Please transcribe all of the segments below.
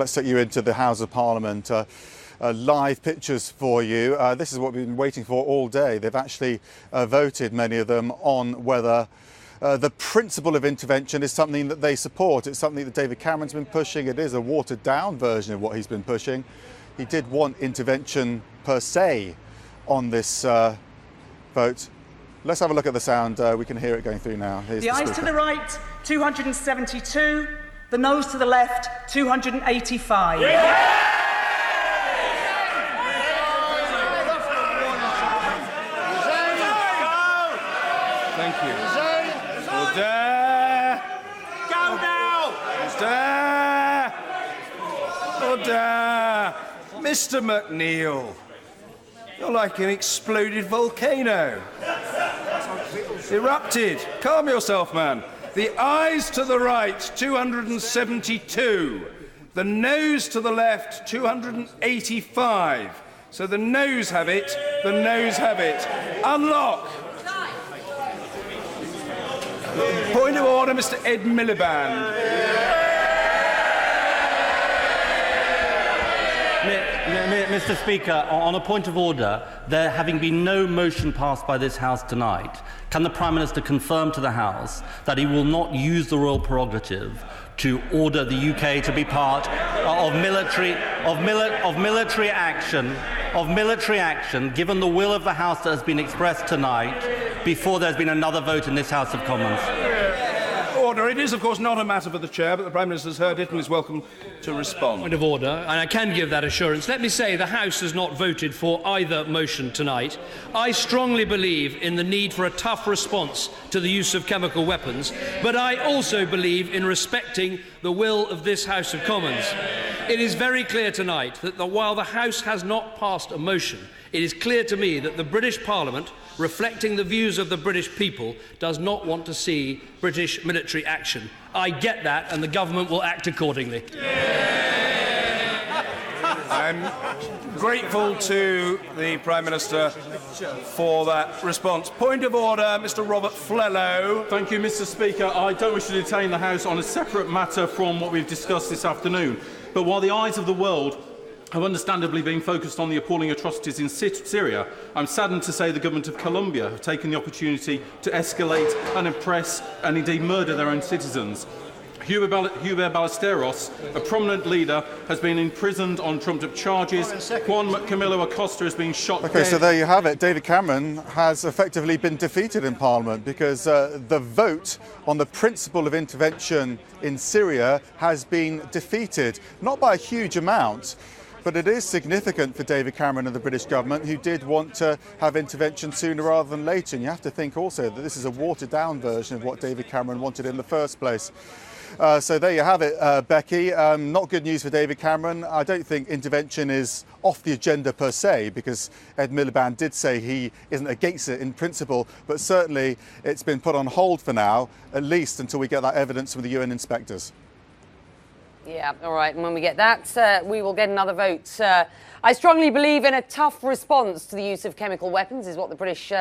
Let's take you into the House of Parliament. Live pictures for you. This is what we've been waiting for all day. They've actually voted, many of them, on whether the principle of intervention is something that they support. It's something that David Cameron's been pushing. It is a watered down version of what he's been pushing. He did want intervention per se on this vote. Let's have a look at the sound. We can hear it going through now. Here's the ayes to the right, 272. The noes to the left, 285. Thank you. Order! Go now! Order! Mr. McNeil, you're like an exploded volcano. Erupted. Calm yourself, man. The ayes to the right, 272. The noes to the left, 285. So the noes have it, the noes have it. Unlock. Point of order, Mr. Ed Miliband. Mr. Speaker, on a point of order, there having been no motion passed by this House tonight, can the Prime Minister confirm to the House that he will not use the royal prerogative to order the UK to be part of military action, given the will of the House that has been expressed tonight, before there's been another vote in this House of Commons? Order. It is, of course, not a matter for the Chair, but the Prime Minister has heard it and is welcome to respond. Point of order, and I can give that assurance. Let me say the House has not voted for either motion tonight. I strongly believe in the need for a tough response to the use of chemical weapons, but I also believe in respecting the will of this House of Commons. It is very clear tonight that while the House has not passed a motion, it is clear to me that the British Parliament, reflecting the views of the British people, does not want to see British military action. I get that, and the government will act accordingly. I'm grateful to the Prime Minister for that response. Point of order, Mr. Robert Flello. Thank you, Mr. Speaker. I don't wish to detain the House on a separate matter from what we've discussed this afternoon. But while the eyes of the world have understandably been focused on the appalling atrocities in Syria, I'm saddened to say the government of Colombia have taken the opportunity to escalate and oppress and indeed murder their own citizens. Huber Ballesteros, a prominent leader, has been imprisoned on trumped-up charges. Juan Camilo Acosta has been shot dead. Okay, so there you have it. David Cameron has effectively been defeated in Parliament because the vote on the principle of intervention in Syria has been defeated, not by a huge amount, but it is significant for David Cameron and the British government, who did want to have intervention sooner rather than later. And you have to think also that this is a watered-down version of what David Cameron wanted in the first place. So there you have it, Becky. Not good news for David Cameron. I don't think intervention is off the agenda per se, because Ed Miliband did say he isn't against it in principle, but certainly it's been put on hold for now, at least until we get that evidence from the UN inspectors. Yeah, all right. And when we get that, we will get another vote. I strongly believe in a tough response to the use of chemical weapons, is what the British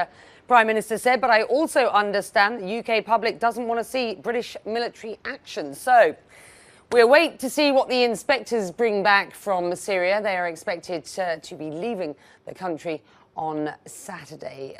Prime Minister said. But I also understand the UK public doesn't want to see British military action. So we'll wait to see what the inspectors bring back from Syria. They are expected to be leaving the country on Saturday.